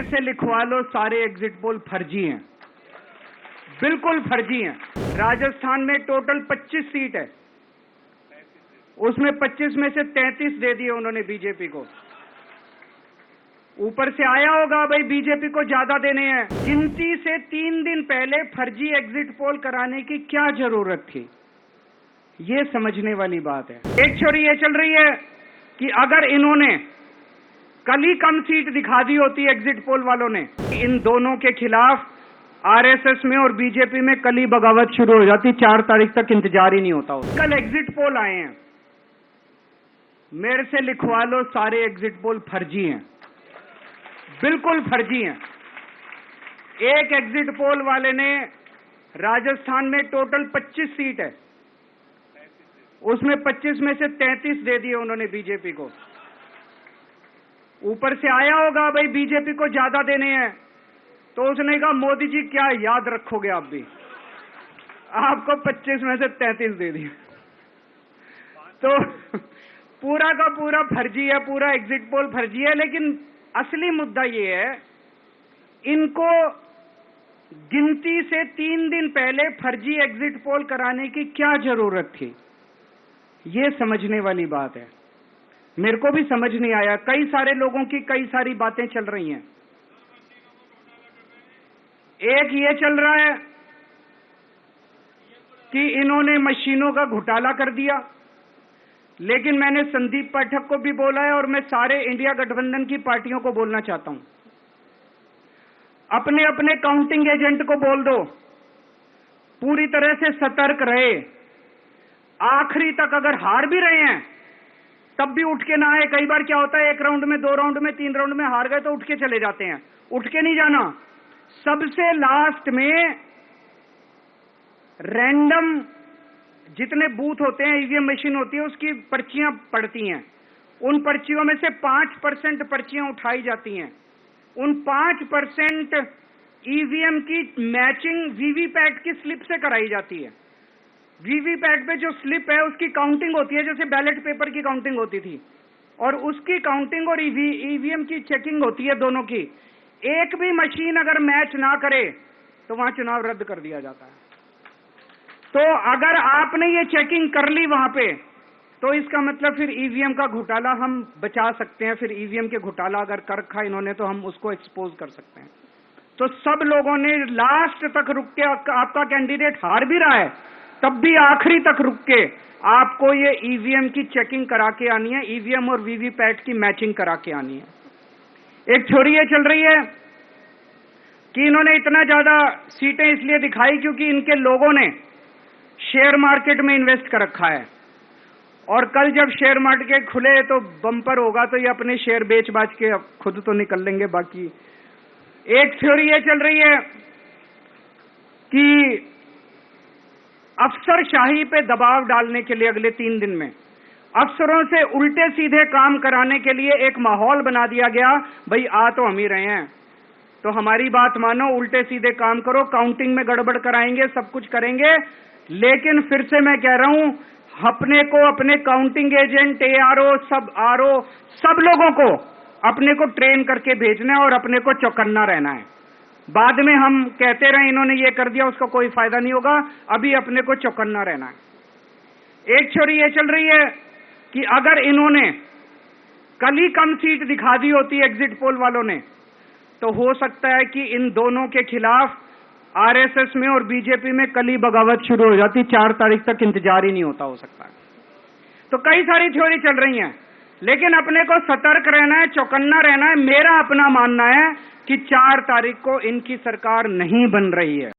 मेरे से लिखवा लो, सारे एग्जिट पोल फर्जी हैं, बिल्कुल फर्जी हैं। राजस्थान में टोटल 25 सीट है, उसमें 25 में से 33 दे दिए उन्होंने बीजेपी को। ऊपर से आया होगा भाई बीजेपी को ज्यादा देने हैं। गिनती से 3 दिन पहले फर्जी एग्जिट पोल कराने की क्या जरूरत थी, ये समझने वाली बात है। एक छोरी ये चल रही है कि अगर इन्होंने कल ही कम सीट दिखा दी होती एग्जिट पोल वालों ने, इन दोनों के खिलाफ आरएसएस में और बीजेपी में कल ही बगावत शुरू हो जाती, 4 तारीख तक इंतजार ही नहीं होता। कल एग्जिट पोल आए हैं, मेरे से लिखवा लो, सारे एग्जिट पोल फर्जी हैं, बिल्कुल फर्जी हैं। एक एग्जिट पोल वाले ने राजस्थान में टोटल 25 सीट है, उसमें 25 में से 33 दे दिए उन्होंने बीजेपी को। ऊपर से आया होगा भाई बीजेपी को ज्यादा देने हैं, तो उसने कहा मोदी जी क्या याद रखोगे आप भी, आपको 25 में से 33 दे दिए। तो पूरा का पूरा फर्जी है, पूरा एग्जिट पोल फर्जी है। लेकिन असली मुद्दा ये है, इनको गिनती से 3 दिन पहले फर्जी एग्जिट पोल कराने की क्या जरूरत थी, ये समझने वाली बात है। मेरे को भी समझ नहीं आया, कई सारे लोगों की कई सारी बातें चल रही हैं। एक ये चल रहा है कि इन्होंने मशीनों का घोटाला कर दिया, लेकिन मैंने संदीप पाठक को भी बोला है और मैं सारे इंडिया गठबंधन की पार्टियों को बोलना चाहता हूं, अपने अपने काउंटिंग एजेंट को बोल दो, पूरी तरह से सतर्क रहे। आखिरी तक अगर हार भी रहे हैं तब भी उठ के ना आए। कई बार क्या होता है, 1 राउंड में, 2 राउंड में, 3 राउंड में हार गए तो उठ के चले जाते हैं। उठ के नहीं जाना, सबसे लास्ट में रैंडम जितने बूथ होते हैं, ईवीएम मशीन होती है, उसकी पर्चियां पड़ती हैं। उन पर्चियों में से 5% पर्चियां उठाई जाती हैं। उन 5% ईवीएम की मैचिंग वीवीपैट की स्लिप से कराई जाती है। वीवीपैट पे जो स्लिप है उसकी काउंटिंग होती है, जैसे बैलेट पेपर की काउंटिंग होती थी, और उसकी काउंटिंग और ईवीएम की चेकिंग होती है दोनों की। एक भी मशीन अगर मैच ना करे तो वहां चुनाव रद्द कर दिया जाता है। तो अगर आपने ये चेकिंग कर ली वहां पे, तो इसका मतलब फिर ईवीएम का घोटाला हम बचा सकते हैं। फिर ईवीएम के घोटाला अगर कर रखा इन्होंने तो हम उसको एक्सपोज कर सकते हैं। तो सब लोगों ने लास्ट तक रुक के, आपका कैंडिडेट हार भी रहा है तब भी आखिरी तक रुक के आपको ये ईवीएम की चेकिंग करा के आनी है, ईवीएम और वीवीपैट की मैचिंग करा के आनी है। एक छोरी ये चल रही है कि इन्होंने इतना ज्यादा सीटें इसलिए दिखाई क्योंकि इनके लोगों ने शेयर मार्केट में इन्वेस्ट कर रखा है, और कल जब शेयर मार्केट खुले तो बम्पर होगा, तो ये अपने शेयर बेच बाच के खुद तो निकल लेंगे बाकी। एक थ्योरी ये चल रही है कि अफसरशाही पे दबाव डालने के लिए अगले 3 दिन में अफसरों से उल्टे सीधे काम कराने के लिए एक माहौल बना दिया गया। भाई आ तो हम ही रहे हैं, तो हमारी बात मानो, उल्टे सीधे काम करो, काउंटिंग में गड़बड़ कराएंगे, सब कुछ करेंगे। लेकिन फिर से मैं कह रहा हूं, अपने को, अपने काउंटिंग एजेंट, एआरओ, सब आरओ, सब लोगों को अपने को ट्रेन करके भेजना है और अपने को चौकन्ना रहना है। बाद में हम कहते रहे इन्होंने ये कर दिया, उसका कोई फायदा नहीं होगा, अभी अपने को चौकन्ना रहना है। एक छोरी ये चल रही है कि अगर इन्होंने कल ही कम सीट दिखा दी होती एग्जिट पोल वालों ने, तो हो सकता है कि इन दोनों के खिलाफ आरएसएस में और बीजेपी में कल ही बगावत शुरू हो जाती, 4 तारीख तक इंतजार ही नहीं होता, हो सकता है। तो कई सारी थ्योरी चल रही हैं, लेकिन अपने को सतर्क रहना है, चौकन्ना रहना है। मेरा अपना मानना है कि 4 तारीख को इनकी सरकार नहीं बन रही है।